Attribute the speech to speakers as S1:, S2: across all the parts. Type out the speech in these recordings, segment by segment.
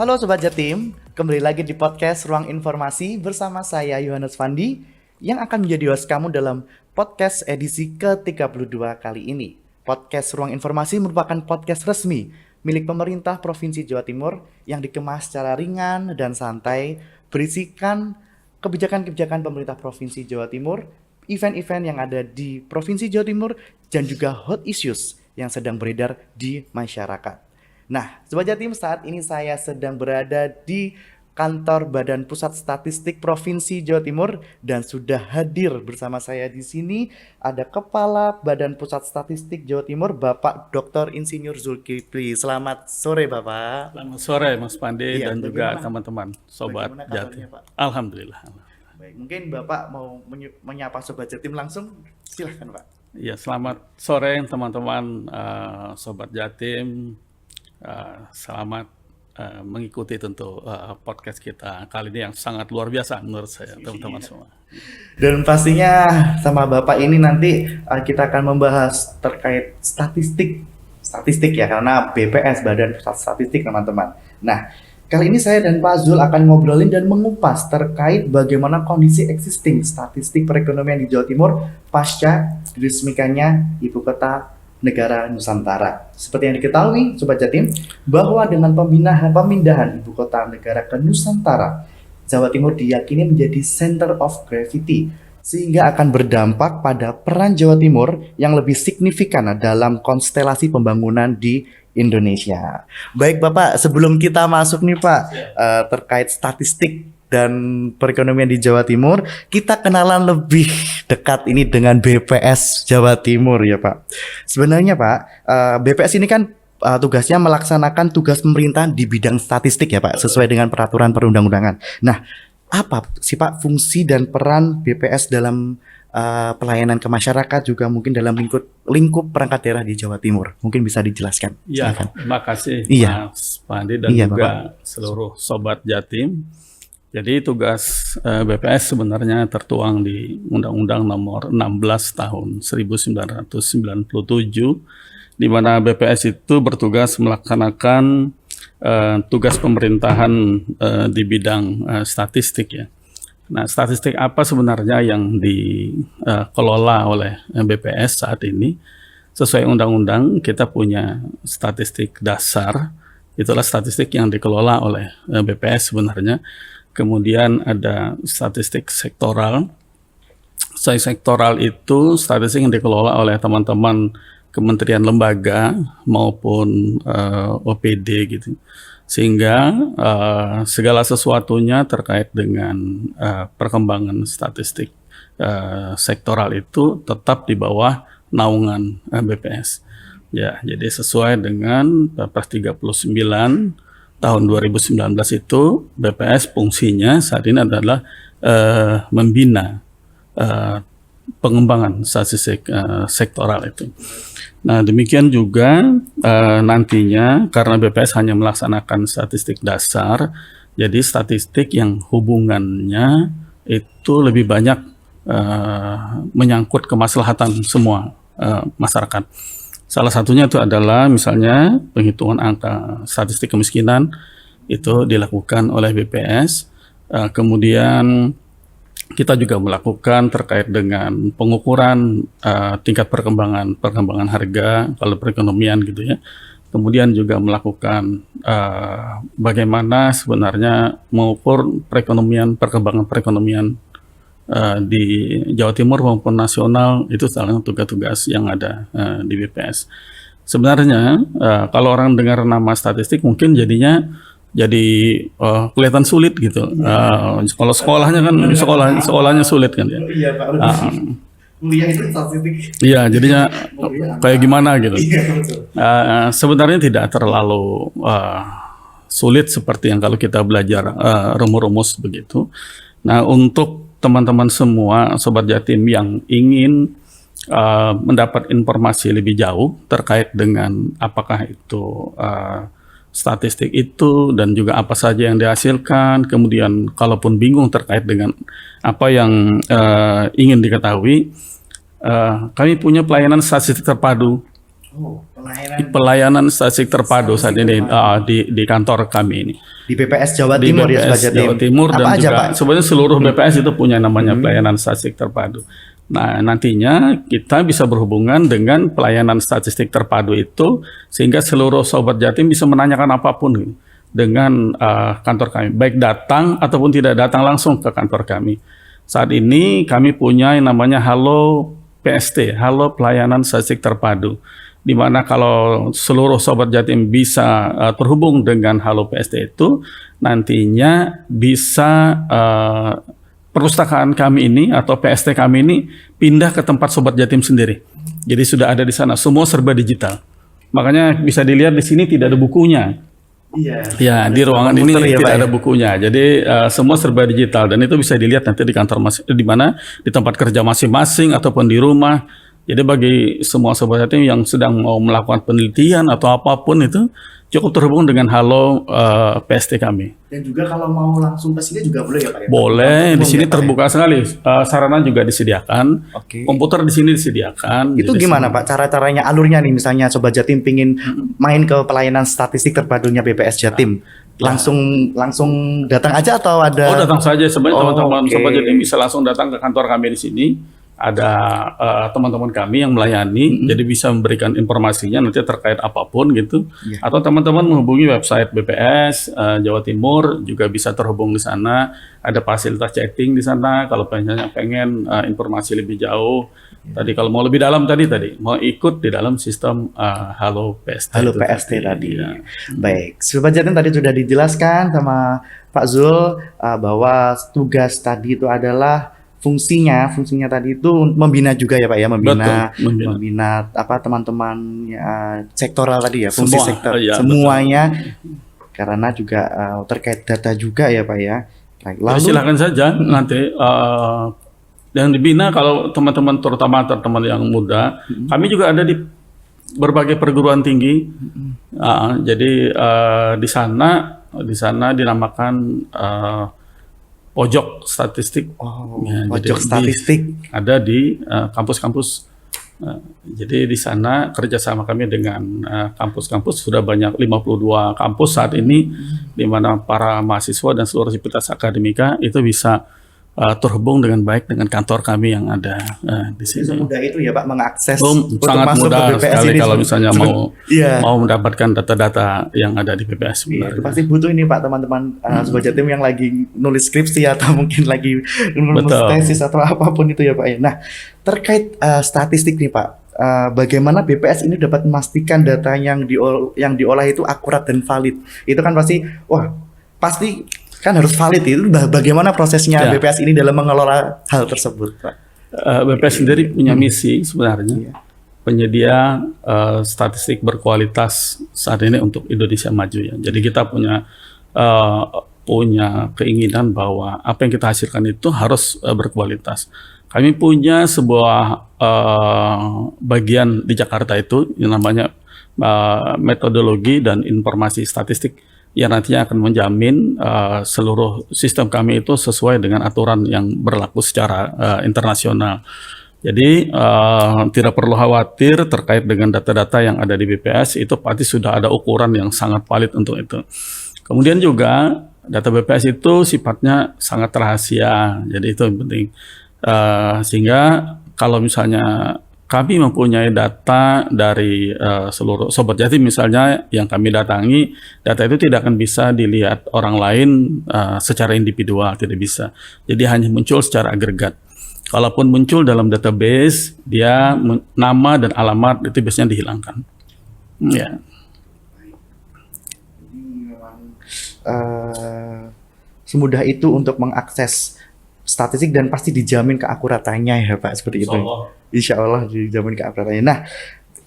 S1: Halo Sobat Jatim, kembali lagi di podcast Ruang Informasi bersama saya Yohanes Fandi yang akan menjadi host kamu dalam podcast edisi ke-32 kali ini. Podcast Ruang Informasi merupakan podcast resmi milik pemerintah Provinsi Jawa Timur yang dikemas secara ringan dan santai, berisikan kebijakan-kebijakan pemerintah Provinsi Jawa Timur, event-event yang ada di Provinsi Jawa Timur, dan juga hot issues yang sedang beredar di masyarakat. Nah, Sobat Jatim, saat ini saya sedang berada di kantor Badan Pusat Statistik Provinsi Jawa Timur dan sudah hadir bersama saya di sini ada Kepala Badan Pusat Statistik Jawa Timur, Bapak Dr. Insinyur Zulkifli. Selamat sore, Bapak.
S2: Selamat sore, Mas Pandi dan juga teman-teman Sobat Jatim.
S1: Pak?
S2: Alhamdulillah.
S1: Baik, mungkin Bapak mau menyapa Sobat Jatim langsung, silahkan Pak.
S2: Ya, selamat sore teman-teman Sobat Jatim. Selamat mengikuti tentu podcast kita kali ini yang sangat luar biasa menurut saya, teman-teman semua.
S1: Dan pastinya sama Bapak ini nanti kita akan membahas terkait statistik ya, karena BPS, Badan Pusat Statistik, teman-teman. Nah, kali ini saya dan Pak Zul akan ngobrolin dan mengupas terkait bagaimana kondisi existing statistik perekonomian di Jawa Timur pasca diresmikannya Ibu Kota Negara Nusantara. Seperti yang diketahui Sobat Jatim, bahwa dengan pemindahan Ibu Kota Negara ke Nusantara, Jawa Timur diyakini menjadi center of gravity, sehingga akan berdampak pada peran Jawa Timur yang lebih signifikan dalam konstelasi pembangunan di Indonesia. Baik Bapak, sebelum kita masuk nih Pak, terkait statistik dan perekonomian di Jawa Timur, kita kenalan lebih dekat ini dengan BPS Jawa Timur ya Pak. Sebenarnya Pak, BPS ini kan tugasnya melaksanakan tugas pemerintahan di bidang statistik ya Pak, sesuai dengan peraturan perundang-undangan. Nah, apa sih Pak fungsi dan peran BPS dalam pelayanan ke masyarakat, juga mungkin dalam lingkup perangkat daerah di Jawa Timur? Mungkin bisa dijelaskan.
S2: Ya, terima kasih Mas Pandi dan juga Bapak, seluruh Sobat Jatim. Jadi tugas BPS sebenarnya tertuang di Undang-Undang Nomor 16 Tahun 1997, di mana BPS itu bertugas melaksanakan tugas pemerintahan di bidang statistik ya. Nah, statistik apa sebenarnya yang dikelola oleh BPS saat ini? Sesuai undang-undang kita punya statistik dasar, itulah statistik yang dikelola oleh BPS sebenarnya. Kemudian ada statistik sektoral. Sektoral itu statistik yang dikelola oleh teman-teman kementerian lembaga maupun OPD gitu. Sehingga segala sesuatunya terkait dengan perkembangan statistik sektoral itu tetap di bawah naungan BPS. Ya, jadi sesuai dengan Perpres 39 tahun 2019 itu BPS fungsinya saat ini adalah membina pengembangan statistik sektoral itu. Nah, demikian juga nantinya karena BPS hanya melaksanakan statistik dasar, jadi statistik yang hubungannya itu lebih banyak menyangkut kemaslahatan semua masyarakat. Salah satunya itu adalah misalnya penghitungan angka statistik kemiskinan itu dilakukan oleh BPS. Kemudian kita juga melakukan terkait dengan pengukuran tingkat perkembangan harga kalau perekonomian gitu ya. Kemudian juga melakukan bagaimana sebenarnya mengukur perkembangan perekonomian di Jawa Timur maupun nasional. Itu salah satu tugas-tugas yang ada di BPS. Sebenarnya kalau orang dengar nama statistik mungkin jadinya kelihatan sulit gitu. Kalau sekolahnya kan sekolahnya sulit kan ya.
S1: Iya Pak. Kuliah itu statistik.
S2: Iya, jadinya kayak gimana gitu. Sebenarnya tidak terlalu sulit seperti yang kalau kita belajar rumus-rumus begitu. Nah, untuk teman-teman semua Sobat Jatim yang ingin mendapat informasi lebih jauh terkait dengan apakah itu statistik itu dan juga apa saja yang dihasilkan, kemudian kalaupun bingung terkait dengan apa yang ingin diketahui, kami punya pelayanan statistik terpadu
S1: Oh, pelayanan
S2: Pelayanan statistik terpadu saat ini di kantor kami ini.
S1: di BPS Jawa
S2: Di
S1: Timur ya,
S2: BPS
S1: Sobat Jatim.
S2: Jawa Timur
S1: Apa
S2: dan
S1: aja,
S2: juga
S1: Pak?
S2: sebenarnya seluruh BPS itu punya namanya pelayanan statistik terpadu. Nah, nantinya kita bisa berhubungan dengan pelayanan statistik terpadu itu sehingga seluruh Sobat Jatim bisa menanyakan apapun gitu, dengan kantor kami, baik datang ataupun tidak datang langsung ke kantor kami. Saat ini kami punya yang namanya Halo PST, Halo Pelayanan Statistik Terpadu, di mana kalau seluruh Sobat Jatim bisa terhubung dengan Halo PST itu, nantinya bisa perpustakaan kami ini atau PST kami ini pindah ke tempat Sobat Jatim sendiri. Jadi sudah ada di sana, semua serba digital. Makanya bisa dilihat di sini tidak ada bukunya.
S1: Iya.
S2: Ya, di ruangan ini
S1: komputer ya,
S2: tidak
S1: Pak,
S2: ada bukunya. Jadi semua serba digital dan itu bisa dilihat nanti di kantor di mana di tempat kerja masing-masing ataupun di rumah. Jadi bagi semua Sobat Jatim yang sedang mau melakukan penelitian atau apapun itu cukup terhubung dengan Halo PST kami.
S1: Dan juga kalau mau langsung ke sini juga boleh ya, Pak ya?
S2: Boleh, di sini
S1: Ya, Pak, ya?
S2: terbuka sekali. Sarana juga disediakan.
S1: Oke.
S2: Komputer di sini disediakan.
S1: Itu
S2: Jadi
S1: gimana Pak cara-caranya, alurnya nih, misalnya Sobat Jatim pingin main ke pelayanan statistik terpadunya BPS Jatim, langsung datang aja atau ada?
S2: Oh, datang saja. Sebenarnya
S1: Oh,
S2: teman-teman
S1: oke.
S2: Sobat Jatim bisa langsung datang ke kantor kami di sini. Ada teman-teman kami yang melayani, jadi bisa memberikan informasinya nanti terkait apapun gitu.
S1: Iya.
S2: Atau teman-teman menghubungi website BPS Jawa Timur juga bisa terhubung di sana. Ada fasilitas chatting di sana kalau pengen informasi lebih jauh. Tadi kalau mau lebih dalam tadi mau ikut di dalam sistem Halo PST.
S1: Halo
S2: itu
S1: PST tadi.
S2: Ya.
S1: Baik, Sobat Jatim tadi sudah dijelaskan sama Pak Zul bahwa tugas tadi itu adalah fungsinya tadi itu membina juga ya Pak ya, membina
S2: Betul, membina.
S1: apa teman-teman ya, sektoral tadi ya, fungsi
S2: Semua,
S1: sektor
S2: iya,
S1: semuanya karena juga terkait data juga ya Pak ya. Baik,
S2: Ya, silakan saja nanti yang dibina kalau teman-teman terutama teman yang muda, kami juga ada di berbagai perguruan tinggi. Jadi di sana dinamakan pojok statistik.
S1: Oh,
S2: Ya,
S1: pojok
S2: jadi
S1: statistik.
S2: ada di kampus-kampus. Jadi di sana kerjasama kami dengan kampus-kampus sudah banyak 52 kampus saat ini, di mana para mahasiswa dan seluruh sivitas akademika itu bisa terhubung dengan baik dengan kantor kami yang ada di
S1: Jadi
S2: sini.
S1: semudah itu ya Pak mengakses untuk
S2: Sangat
S1: masuk
S2: mudah
S1: ke BPS
S2: sekali
S1: ini.
S2: kalau misalnya
S1: Iya.
S2: mau mendapatkan data-data yang ada di BPS.
S1: Iya,
S2: sebenarnya.
S1: pasti butuh ini Pak teman-teman Sobat Jatim yang lagi nulis skripsi atau mungkin lagi nulis
S2: Betul.
S1: tesis atau apapun itu ya Pak ya. Nah, terkait statistik nih Pak, bagaimana BPS ini dapat memastikan data yang diolah itu akurat dan valid? Itu kan pasti kan harus valid itu. Bagaimana prosesnya
S2: Ya.
S1: BPS ini dalam mengelola hal tersebut Pak?
S2: BPS sendiri punya misi sebenarnya.
S1: Iya.
S2: Penyedia statistik berkualitas saat ini untuk Indonesia maju ya. Jadi kita punya keinginan bahwa apa yang kita hasilkan itu harus berkualitas. Kami punya sebuah bagian di Jakarta itu yang namanya metodologi dan informasi statistik yang nantinya akan menjamin seluruh sistem kami itu sesuai dengan aturan yang berlaku secara internasional. Jadi tidak perlu khawatir terkait dengan data-data yang ada di BPS, itu pasti sudah ada ukuran yang sangat valid untuk itu. Kemudian juga data BPS itu sifatnya sangat rahasia, jadi itu yang penting. Sehingga kalau misalnya kami mempunyai data dari seluruh Sobat Jatim misalnya yang kami datangi, data itu tidak akan bisa dilihat orang lain secara individual, tidak bisa. Jadi hanya muncul secara agregat. Kalaupun muncul dalam database, dia nama dan alamat itu biasanya dihilangkan. Ya.
S1: Semudah itu untuk mengakses statistik dan pasti dijamin keakuratannya ya Pak, seperti itu. Insya Allah dijamin keakuratannya. Nah,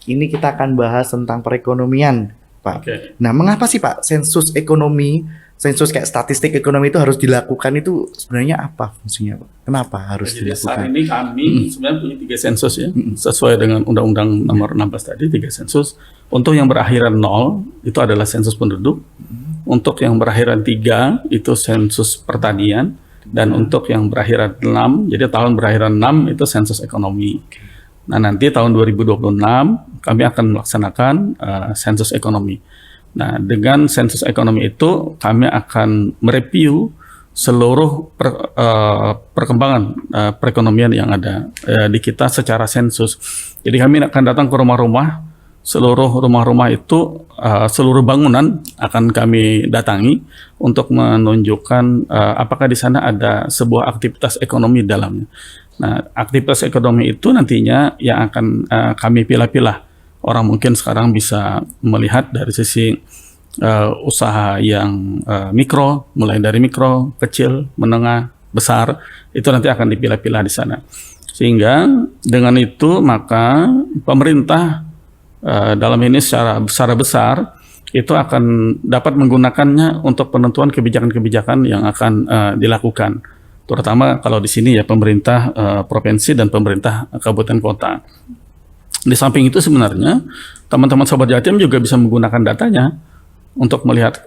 S1: ini kita akan bahas tentang perekonomian Pak.
S2: Oke.
S1: Nah, mengapa sih Pak sensus ekonomi, sensus kayak statistik ekonomi itu harus dilakukan, itu sebenarnya apa fungsinya Pak? Kenapa harus
S2: Jadi saat
S1: dilakukan?
S2: ini kami sebenarnya punya 3 sensus ya, sesuai dengan Undang-Undang Nomor 16 tadi, 3 sensus. Untuk yang berakhiran 0 itu adalah sensus penduduk. Untuk yang berakhiran 3 itu sensus pertanian. Dan untuk yang berakhiran 6, jadi tahun berakhiran 6 itu sensus ekonomi. Nah nanti tahun 2026 kami akan melaksanakan sensus ekonomi. Nah, dengan sensus ekonomi itu kami akan mereview seluruh perkembangan perekonomian yang ada di kita secara sensus. Jadi kami akan datang ke rumah-rumah, seluruh rumah-rumah itu, seluruh bangunan akan kami datangi untuk menunjukkan apakah di sana ada sebuah aktivitas ekonomi di dalamnya. Nah, aktivitas ekonomi itu nantinya yang akan kami pilah-pilah. Orang mungkin sekarang bisa melihat dari sisi usaha yang mikro, mulai dari mikro, kecil, menengah, besar, itu nanti akan dipilah-pilah di sana. Sehingga dengan itu maka pemerintah dalam ini secara besar itu akan dapat menggunakannya untuk penentuan kebijakan-kebijakan yang akan dilakukan. Terutama kalau di sini ya pemerintah provinsi dan pemerintah kabupaten kota. Di samping itu sebenarnya teman-teman Sobat Jatim juga bisa menggunakan datanya untuk melihat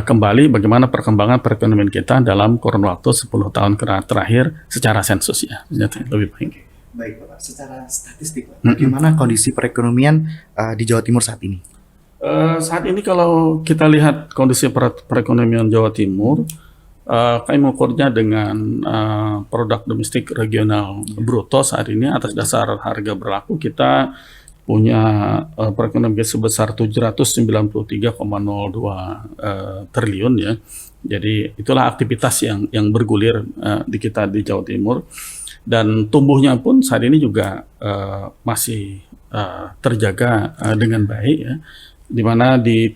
S2: kembali bagaimana perkembangan perekonomian kita dalam kurun waktu 10 tahun terakhir secara sensus ya. Lebih baik.
S1: Baik Bapak, secara statistik Pak, bagaimana kondisi perekonomian di Jawa Timur saat ini?
S2: Saat ini kalau kita lihat kondisi perekonomian Jawa Timur, kami mengukurnya dengan produk domestik regional bruto saat ini atas dasar harga berlaku kita punya perekonomian sebesar 793,02 triliun ya. Jadi itulah aktivitas yang bergulir di kita di Jawa Timur, dan tumbuhnya pun saat ini juga masih terjaga dengan baik ya. Di mana di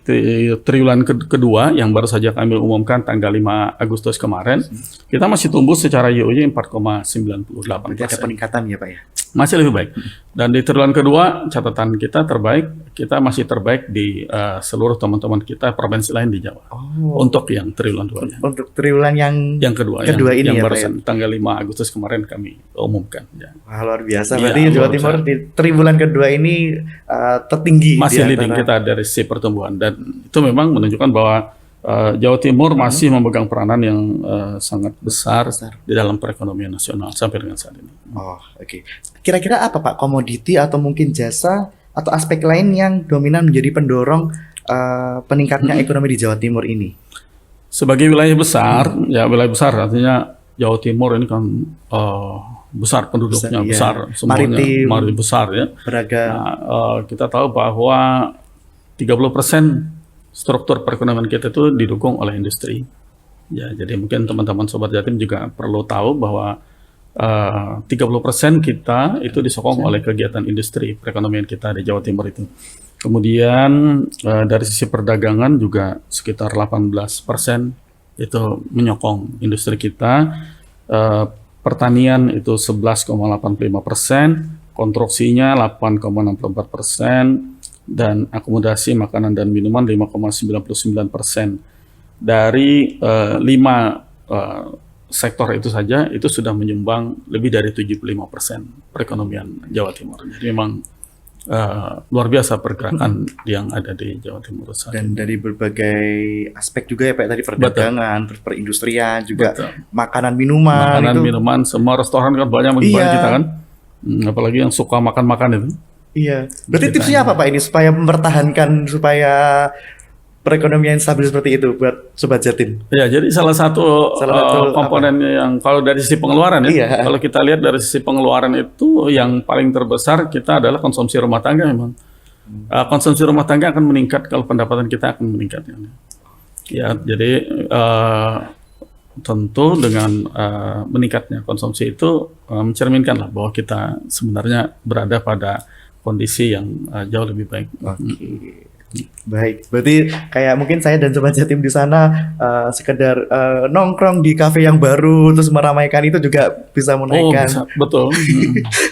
S2: triwulan kedua yang baru saja kami umumkan tanggal 5 Agustus kemarin, kita masih tumbuh secara YoY 4,98%.
S1: Berarti ada peningkatan ya Pak ya?
S2: Masih lebih baik. Dan di triwulan kedua catatan kita terbaik, kita masih terbaik di seluruh teman-teman kita provinsi lain di Jawa. Untuk yang triwulan 2-nya.
S1: Untuk triwulan yang kedua ini
S2: yang
S1: ya
S2: barusan
S1: Pak ya?
S2: tanggal 5 Agustus kemarin kami umumkan. Ya.
S1: Wah, luar biasa.
S2: Iya,
S1: Berarti Jawa Timur di triwulan kedua ini tertinggi.
S2: Masih
S1: di
S2: leading
S1: antara-
S2: kita dari sisi pertumbuhan, dan itu memang menunjukkan bahwa Jawa Timur masih memegang peranan yang sangat besar di dalam perekonomian nasional sampai dengan saat ini.
S1: Oh, oke. Kira-kira apa Pak komoditi atau mungkin jasa atau aspek lain yang dominan menjadi pendorong peningkatnya ekonomi di Jawa Timur ini?
S2: Sebagai wilayah besar, ya wilayah besar artinya Jawa Timur ini kan besar penduduknya, besar semuanya, maritim besar ya.
S1: Beragam.
S2: Nah, kita tahu bahwa 30% struktur perekonomian kita itu didukung oleh industri. Ya, jadi mungkin teman-teman Sobat Jatim juga perlu tahu bahwa 30% kita itu disokong oleh kegiatan industri perekonomian kita di Jawa Timur itu. Kemudian dari sisi perdagangan juga sekitar 18% itu menyokong industri kita. Pertanian itu 11,85%, konstruksinya 8,64%, dan akomodasi makanan dan minuman 5,99%. Dari 5 sektor itu saja itu sudah menyumbang lebih dari 75% perekonomian Jawa Timur. Jadi memang luar biasa pergerakan yang ada di Jawa Timur saat
S1: Dan
S2: ini.
S1: dari berbagai aspek juga ya Pak, tadi perdagangan, terus perindustrian, juga makanan minuman itu.
S2: Minuman, semua restoran kan banyak menjual kita kan. Apalagi yang suka makan-makan itu.
S1: Iya. Berarti tipsnya apa Pak ini supaya mempertahankan, supaya perekonomian stabil seperti itu buat Sobat Jatim?
S2: Ya, jadi salah satu komponen yang kalau dari sisi pengeluaran ya, kalau kita lihat dari sisi pengeluaran itu yang paling terbesar kita adalah konsumsi rumah tangga memang. Konsumsi rumah tangga akan meningkat kalau pendapatan kita akan meningkat. Ya, jadi tentu dengan meningkatnya konsumsi itu mencerminkan lah bahwa kita sebenarnya berada pada kondisi yang jauh lebih baik.
S1: Baik, berarti kayak mungkin saya dan Sobat Jatim di sana sekedar nongkrong di kafe yang baru terus meramaikan itu juga bisa menaikkan.
S2: Bisa, betul.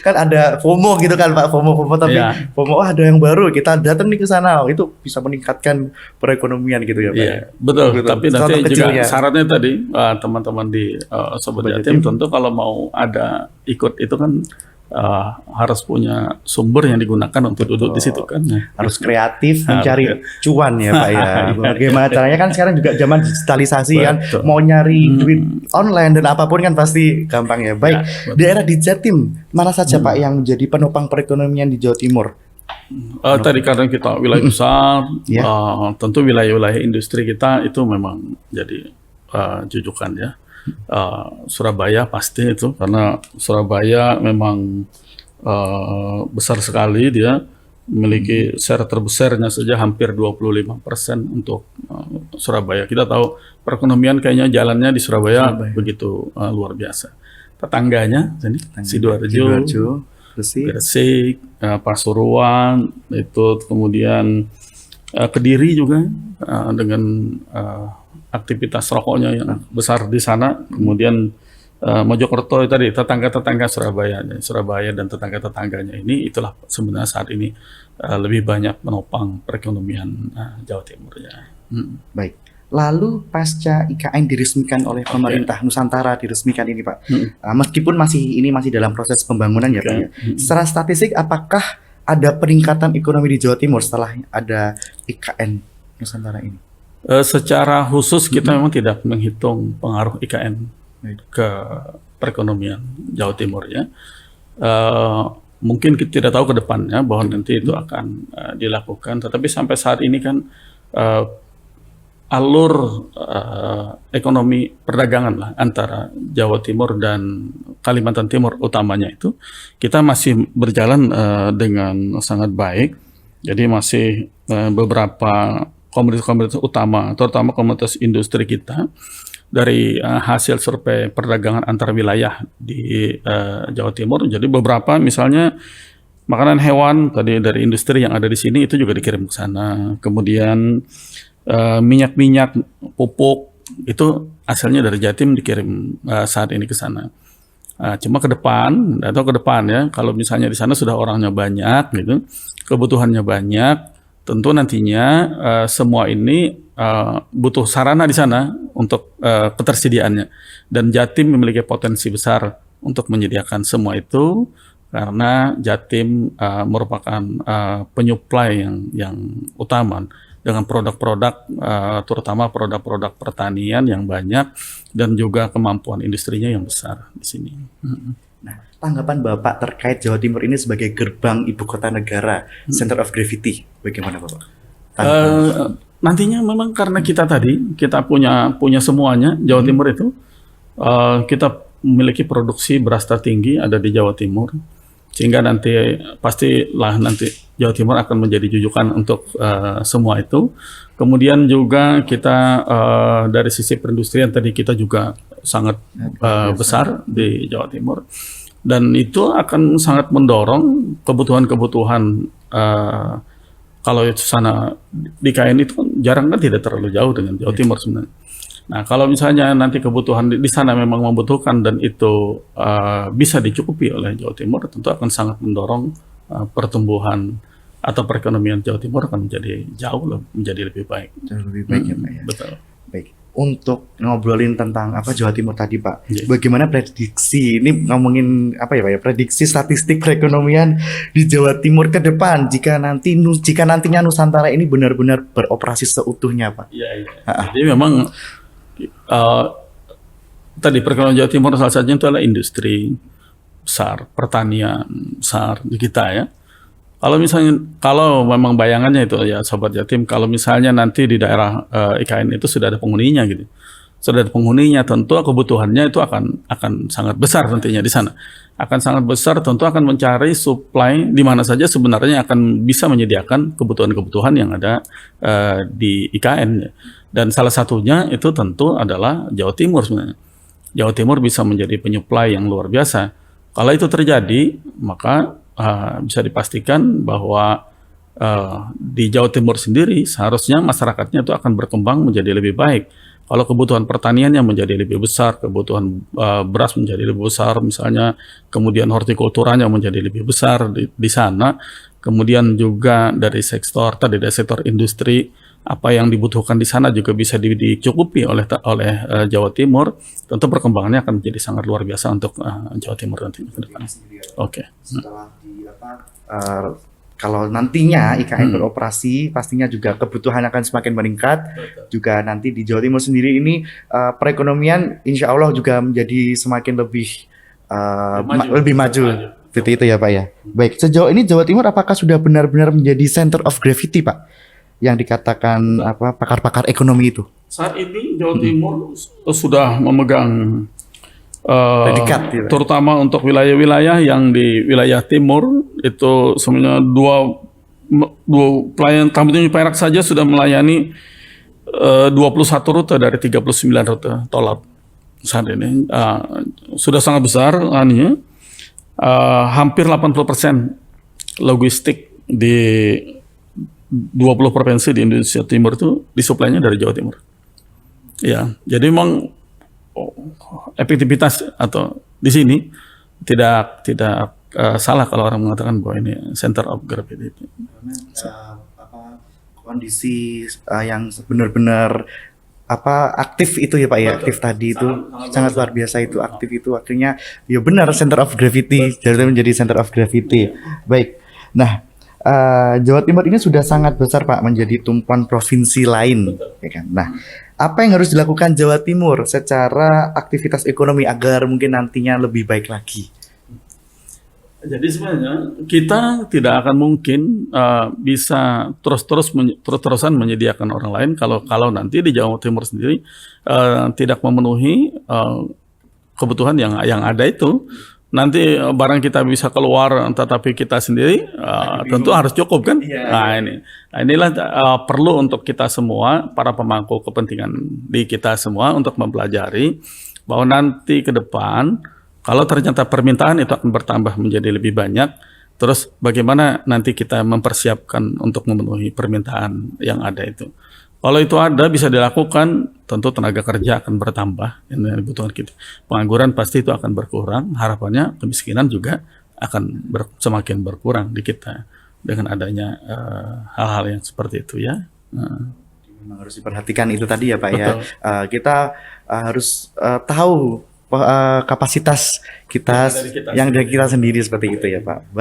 S1: Kan ada FOMO gitu kan Pak, FOMO tapi FOMO ada yang baru, kita datang nih ke sana, itu bisa meningkatkan perekonomian gitu ya Pak.
S2: Iya, betul. Tapi nanti juga syaratnya tadi teman-teman di Sobat Jatim tentu kalau mau ada ikut itu kan harus punya sumber yang digunakan untuk duduk di situ kan.
S1: Harus kreatif mencari cuan ya Pak ya. Bagaimana caranya kan sekarang juga zaman digitalisasi kan, mau nyari duit online dan apapun kan pasti gampang ya. Baik, daerah di Jatim mana saja Pak yang menjadi penopang perekonomian di Jawa Timur?
S2: Tadi karena kita wilayah besar,
S1: Ya.
S2: tentu wilayah-wilayah industri kita itu memang jadi jujukan ya. Surabaya pasti itu karena Surabaya memang besar sekali, dia memiliki share terbesarnya saja hampir 25% untuk Surabaya. Kita tahu perekonomian kayaknya jalannya di Surabaya begitu luar biasa. Tetangganya sini Sidoarjo,
S1: Gresik.
S2: Gresik, Pasuruan, itu kemudian Kediri juga dengan aktivitas rokoknya yang besar di sana. Kemudian Mojokerto tadi tetangga-tetangga Surabaya, Surabaya dan tetangga-tetangganya ini itulah sebenarnya saat ini lebih banyak menopang perekonomian Jawa Timur ya.
S1: Baik. Lalu pasca IKN diresmikan oleh pemerintah Nusantara diresmikan ini Pak, meskipun masih dalam proses pembangunan ya Pak ya. Secara statistik apakah ada peningkatan ekonomi di Jawa Timur setelah ada IKN Nusantara ini?
S2: Secara khusus kita memang tidak menghitung pengaruh IKN ke perekonomian Jawa Timur ya. Mungkin kita tidak tahu ke depannya bahwa nanti itu akan dilakukan, tetapi sampai saat ini kan alur ekonomi perdagangan lah antara Jawa Timur dan Kalimantan Timur utamanya itu kita masih berjalan dengan sangat baik. Jadi masih beberapa komoditas-komoditas utama, terutama komoditas industri kita, dari hasil survei perdagangan antar wilayah di Jawa Timur. Jadi beberapa misalnya makanan hewan tadi dari industri yang ada di sini itu juga dikirim ke sana. Kemudian minyak-minyak pupuk itu asalnya dari Jatim dikirim saat ini ke sana. Cuma ke depan ya, kalau misalnya di sana sudah orangnya banyak gitu, kebutuhannya banyak, tentu nantinya semua ini butuh sarana di sana untuk ketersediaannya, dan Jatim memiliki potensi besar untuk menyediakan semua itu karena Jatim merupakan penyuplai yang utama dengan produk-produk terutama produk-produk pertanian yang banyak dan juga kemampuan industrinya yang besar di sini.
S1: Nah, tanggapan Bapak terkait Jawa Timur ini sebagai gerbang ibu kota negara, center of gravity, bagaimana Bapak?
S2: Nantinya memang karena kita punya semuanya Jawa Timur itu, kita memiliki produksi beras tertinggi ada di Jawa Timur, sehingga nanti pastilah nanti Jawa Timur akan menjadi jujukan untuk semua itu. Kemudian juga kita dari sisi perindustrian tadi kita juga sangat besar di Jawa Timur, dan itu akan sangat mendorong kebutuhan-kebutuhan. Kalau itu sana di KN itu kan jarang kan tidak terlalu jauh dengan Jawa Timur sebenarnya. Nah, kalau misalnya nanti kebutuhan di sana memang membutuhkan dan itu bisa dicukupi oleh Jawa Timur, tentu akan sangat mendorong pertumbuhan atau perekonomian Jawa Timur akan menjadi lebih baik.
S1: Jauh lebih baik ya Pak ya.
S2: Betul.
S1: Baik. Untuk ngobrolin tentang Jawa Timur tadi Pak,
S2: Yeah.
S1: bagaimana prediksi ini ngomongin apa ya Pak ya, prediksi statistik perekonomian di Jawa Timur ke depan jika nantinya Nusantara ini benar-benar beroperasi seutuhnya Pak?
S2: Iya. Jadi memang tadi perekonomian Jawa Timur salah satunya itu adalah industri besar, pertanian besar di kita ya. Kalau memang bayangannya itu ya Sobat Jatim, kalau misalnya nanti di daerah IKN itu sudah ada penghuninya gitu, sudah ada penghuninya, tentu kebutuhannya itu akan sangat besar nantinya di sana, akan sangat besar, tentu akan mencari supply di mana saja sebenarnya akan bisa menyediakan kebutuhan-kebutuhan yang ada di IKN, dan salah satunya itu tentu adalah Jawa Timur sebenarnya. Jawa Timur bisa menjadi penyuplai yang luar biasa. Kalau itu terjadi, maka bisa dipastikan bahwa di Jawa Timur sendiri seharusnya masyarakatnya itu akan berkembang menjadi lebih baik. Kalau kebutuhan pertaniannya menjadi lebih besar, kebutuhan beras menjadi lebih besar misalnya, kemudian hortikulturanya menjadi lebih besar di sana, kemudian juga dari sektor industri, apa yang dibutuhkan di sana juga bisa dicukupi oleh Jawa Timur, tentu perkembangannya akan menjadi sangat luar biasa untuk Jawa Timur nanti ke depan. Oke.
S1: Setelah kalau nantinya IKN beroperasi, pastinya juga kebutuhan akan semakin meningkat. Juga nanti di Jawa Timur sendiri ini perekonomian insya Allah juga menjadi semakin lebih maju. Seperti itu ya Pak ya. Baik, sejauh ini Jawa Timur apakah sudah benar-benar menjadi center of gravity Pak? Yang dikatakan pakar-pakar ekonomi itu.
S2: Saat ini Jawa Timur sudah memegang
S1: Predikat, gitu.
S2: terutama untuk wilayah-wilayah yang di wilayah timur itu sebenarnya dua pelayan Tanjung Perak saja sudah melayani 21 rute dari 39 rute tol laut saat ini. Sudah sangat besar hampir 80% logistik di 20 provinsi di Indonesia Timur itu disuplainya dari Jawa Timur. Ya, jadi memang efektivitas atau di sini tidak salah kalau orang mengatakan bahwa ini center of gravity.
S1: Kondisi yang benar-benar aktif itu ya Pak ya, aktif tadi itu sangat luar biasa itu, aktif itu akhirnya ya benar center of gravity, jadi menjadi center of gravity. Baik, nah Jawa Timur ini sudah sangat besar Pak, menjadi tumpuan provinsi lain, ya kan? Nah, apa yang harus dilakukan Jawa Timur secara aktivitas ekonomi agar mungkin nantinya lebih baik lagi?
S2: Jadi sebenarnya kita tidak akan mungkin bisa terus-terusan menyediakan orang lain kalau nanti di Jawa Timur sendiri tidak memenuhi kebutuhan yang ada itu. Nanti barang kita bisa keluar, tetapi kita sendiri tentu harus cukup kan? Inilah perlu untuk kita semua, para pemangku kepentingan di kita semua untuk mempelajari bahwa nanti ke depan kalau ternyata permintaan itu akan bertambah menjadi lebih banyak, terus bagaimana nanti kita mempersiapkan untuk memenuhi permintaan yang ada itu. Kalau itu ada bisa dilakukan, tentu tenaga kerja akan bertambah yang dibutuhkan kita. Pengangguran pasti itu akan berkurang, harapannya kemiskinan juga akan semakin berkurang di kita dengan adanya hal-hal yang seperti itu ya.
S1: Memang harus diperhatikan itu tadi ya Pak. Betul. Ya. Kita harus tahu kapasitas kita yang dari kita sendiri seperti itu ya Pak.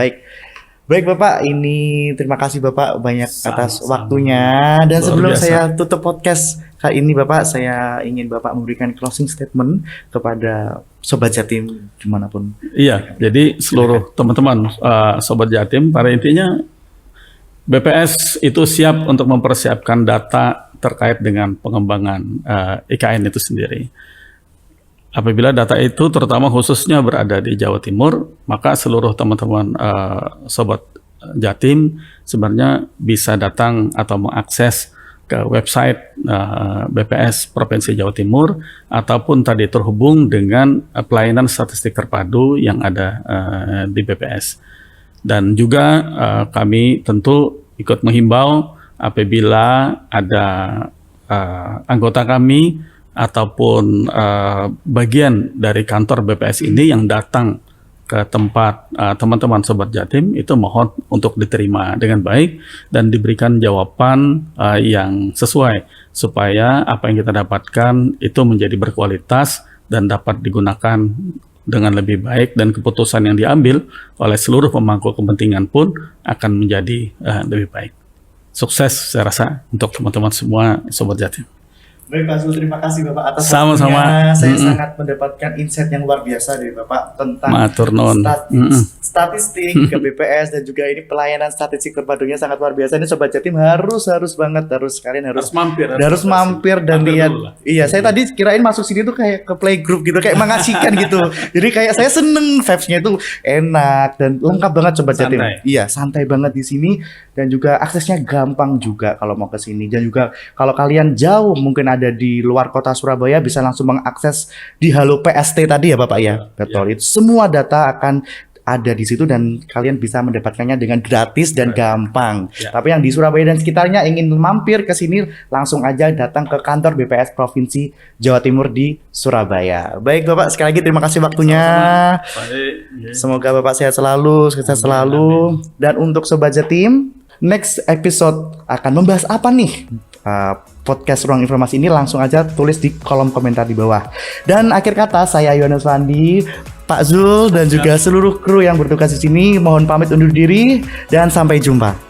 S1: Baik Bapak, ini terima kasih Bapak banyak atas waktunya. Dan sebelum saya tutup podcast kali ini Bapak, saya ingin Bapak memberikan closing statement kepada Sobat Jatim dimanapun.
S2: Iya, jadi seluruh teman-teman Sobat Jatim, pada intinya BPS itu siap untuk mempersiapkan data terkait dengan pengembangan IKN itu sendiri. Apabila data itu terutama khususnya berada di Jawa Timur, maka seluruh teman-teman Sobat Jatim sebenarnya bisa datang atau mengakses ke website BPS Provinsi Jawa Timur ataupun tadi terhubung dengan pelayanan statistik terpadu yang ada di BPS. Dan juga kami tentu ikut menghimbau apabila ada anggota kami ataupun bagian dari kantor BPS ini yang datang ke tempat teman-teman Sobat Jatim, itu mohon untuk diterima dengan baik dan diberikan jawaban yang sesuai supaya apa yang kita dapatkan itu menjadi berkualitas dan dapat digunakan dengan lebih baik, dan keputusan yang diambil oleh seluruh pemangku kepentingan pun akan menjadi lebih baik. Sukses saya rasa untuk teman-teman semua Sobat Jatim.
S1: Baik Pak Zul, terima kasih Bapak atas
S2: sama-sama.
S1: Saya sangat mendapatkan insight yang luar biasa dari Bapak tentang statistik ke BPS dan juga ini pelayanan statistik terpadunya sangat luar biasa. Ini Sobat Jatim harus banget kalian harus mampir dan lihat. Iya, saya tadi kirain masuk sini tuh kayak ke playgroup gitu, kayak mengasihkan gitu. Jadi kayak saya seneng, vibes-nya itu enak dan lengkap banget Sobat Jatim. Iya, santai banget di sini dan juga aksesnya gampang juga kalau mau ke sini. Dan juga kalau kalian jauh mungkin ada di luar kota Surabaya bisa langsung mengakses di Halo PST tadi ya Bapak ya. Betul. Itu semua data akan ada di situ dan kalian bisa mendapatkannya dengan gratis dan gampang. Tapi yang di Surabaya dan sekitarnya ingin mampir ke sini langsung aja datang ke kantor BPS Provinsi Jawa Timur di Surabaya. Baik Bapak, sekali lagi terima kasih waktunya. Semoga Bapak sehat selalu, sukses selalu. Dan untuk Sobat Jatim, next episode akan membahas apa nih? Podcast Ruang Informasi ini langsung aja tulis di kolom komentar di bawah. Dan akhir kata, saya Yohanes Fandi, Pak Zul dan juga seluruh kru yang bertugas di sini mohon pamit undur diri dan sampai jumpa.